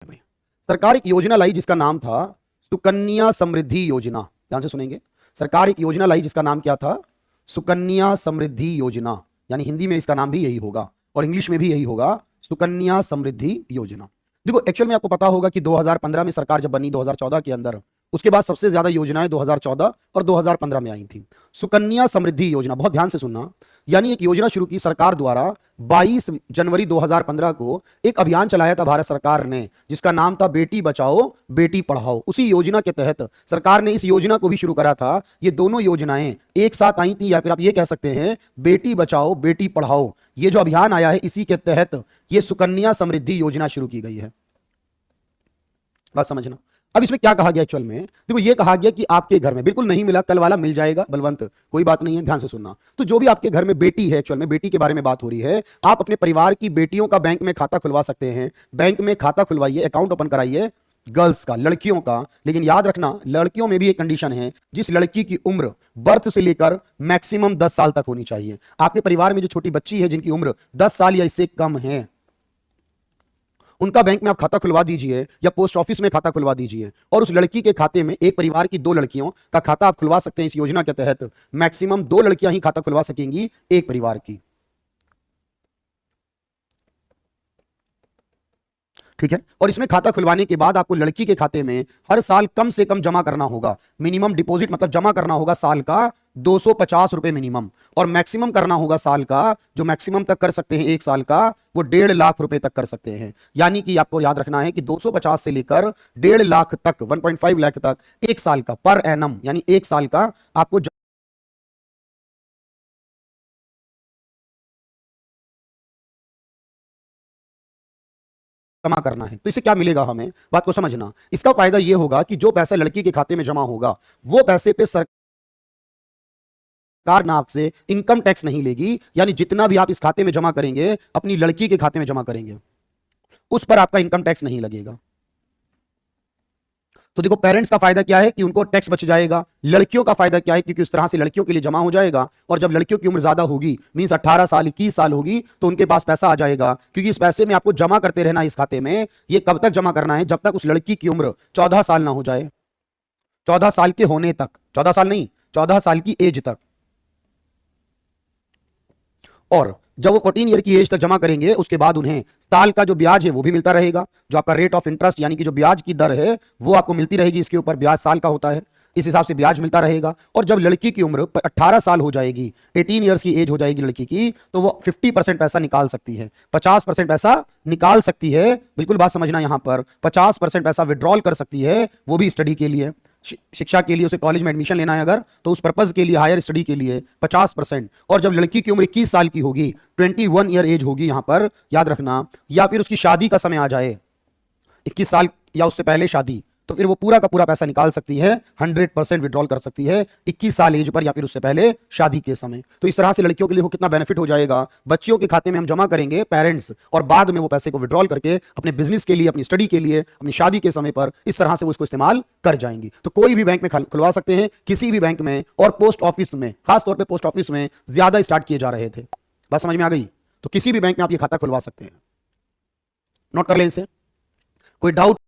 सरकार एक योजना लाई जिसका नाम था सुकन्या समृद्धि योजना। ध्यान से सुनेंगे। सरकार एक योजना लाई जिसका नाम क्या था? सुकन्या समृद्धि योजना। यानी हिंदी में इसका नाम भी यही होगा और इंग्लिश में भी यही होगा, सुकन्या समृद्धि योजना। देखो एक्चुअल में आपको पता होगा कि 2015 में सरकार जब बनी 2014 के अंदर, उसके बाद सबसे ज्यादा योजनाएं 2014 और 2015 में आई थी। सुकन्या समृद्धि योजना, बहुत ध्यान से सुनना, यानी एक योजना शुरू की सरकार द्वारा 22 जनवरी 2015 को एक अभियान चलाया था भारत सरकार ने जिसका नाम था बेटी बचाओ बेटी पढ़ाओ। उसी योजना के तहत सरकार ने इस योजना को भी शुरू करा था। ये दोनों योजनाएं एक साथ आई थी, या फिर आप ये कह सकते हैं बेटी बचाओ बेटी पढ़ाओ। ये जो अभियान आया है इसी के तहत ये सुकन्या समृद्धि योजना शुरू की गई है। बात समझना। अब इसमें क्या कहा गया एक्चुअल में? देखो ये कहा गया कि आपके घर में, बिल्कुल नहीं मिला कल वाला मिल जाएगा बलवंत, कोई बात नहीं है, ध्यान से सुनना। तो जो भी आपके घर में बेटी है, एक्चुअल में बेटी के बारे में बात हो रही है, आप अपने परिवार की बेटियों का बैंक में खाता खुलवा सकते हैं। बैंक में खाता खुलवाइए, अकाउंट ओपन कराइए गर्ल्स का, लड़कियों का। लेकिन याद रखना लड़कियों में भी एक कंडीशन है, जिस लड़की की उम्र बर्थ से लेकर मैक्सिमम 10 साल तक होनी चाहिए। आपके परिवार में जो छोटी बच्ची है जिनकी उम्र 10 साल या इससे कम है, उनका बैंक में आप खाता खुलवा दीजिए या पोस्ट ऑफिस में खाता खुलवा दीजिए। और उस लड़की के खाते में, एक परिवार की 2 लड़कियों का खाता आप खुलवा सकते हैं इस योजना के तहत। मैक्सिमम 2 लड़कियां ही खाता खुलवा सकेंगी एक परिवार की, ठीक है। और इसमें खाता खुलवाने के बाद आपको लड़की के खाते में हर साल कम से कम जमा करना होगा, मिनिमम डिपॉजिट मतलब जमा करना होगा साल का 250 रुपए मिनिमम, और मैक्सिमम करना होगा साल का, जो मैक्सिमम तक कर सकते हैं एक साल का, वो 1.5 लाख रुपए तक कर सकते हैं। यानी कि आपको याद रखना है कि 250 से लेकर 1.5 लाख तक, 1.5 लाख तक एक साल का पर एनम, यानी एक साल का आपको जमा करना है। तो इससे क्या मिलेगा हमें, बात को समझना। इसका फायदा यह होगा कि जो पैसा लड़की के खाते में जमा होगा वो पैसे पे सरकार ना आपसे इनकम टैक्स नहीं लेगी। यानी जितना भी आप इस खाते में जमा करेंगे, अपनी लड़की के खाते में जमा करेंगे, उस पर आपका इनकम टैक्स नहीं लगेगा। तो देखो पेरेंट्स का फायदा क्या है कि उनको टैक्स बच जाएगा। लड़कियों का फायदा क्या है, क्योंकि उस तरह से लड़कियों के लिए जमा हो जाएगा, और जब लड़कियों की उम्र ज्यादा होगी, मींस 18 साल 21 साल होगी, तो उनके पास पैसा आ जाएगा। क्योंकि इस पैसे में आपको जमा करते रहना इस खाते में। ये कब तक जमा करना है? जब तक उस लड़की की उम्र 14 साल ना हो जाए। 14 साल के होने तक, 14 साल नहीं, 14 साल की एज तक। और जब वो 14 ईयर की एज तक जमा करेंगे, उसके बाद उन्हें साल का जो ब्याज है वो भी मिलता रहेगा। जो आपका रेट ऑफ इंटरेस्ट यानी कि जो ब्याज की दर है वो आपको मिलती रहेगी। इसके ऊपर ब्याज साल का होता है, इस हिसाब से ब्याज मिलता रहेगा। और जब लड़की की उम्र 18 साल हो जाएगी, 18 ईयर्स की एज हो जाएगी लड़की की, तो वो 50% पैसा निकाल सकती है, 50% पैसा निकाल सकती है। बिल्कुल बात समझना, यहां पर 50% पैसा विड्रॉल कर सकती है, वो भी स्टडी के लिए, शिक्षा के लिए, उसे कॉलेज में एडमिशन लेना है अगर, तो उस पर्पज के लिए, हायर स्टडी के लिए 50%। और जब लड़की की उम्र 21 साल की होगी, 21 ईयर एज होगी यहां पर, याद रखना, या फिर उसकी शादी का समय आ जाए 21 साल या उससे पहले शादी, तो फिर वो पूरा का पूरा पैसा निकाल सकती है, 100% विड्रॉल कर सकती है 21 साल एज पर या फिर उससे पहले शादी के समय। तो इस तरह से लड़कियों के लिए वो कितना बेनिफिट हो जाएगा। बच्चियों के खाते में हम जमा करेंगे पेरेंट्स, और बाद में वो पैसे को विड्रॉल करके अपने बिजनेस के लिए, अपनी स्टडी के लिए, अपनी शादी के समय पर इस तरह से वो इसको इस्तेमाल कर जाएंगी। तो कोई भी बैंक में खुलवा सकते हैं, किसी भी बैंक में, और पोस्ट ऑफिस में, खासतौर पर पोस्ट ऑफिस में ज्यादा स्टार्ट किए जा रहे थे। बात समझ में आ गई? तो किसी भी बैंक में आप ये खाता खुलवा सकते हैं। नोट कर लें इसे, कोई डाउट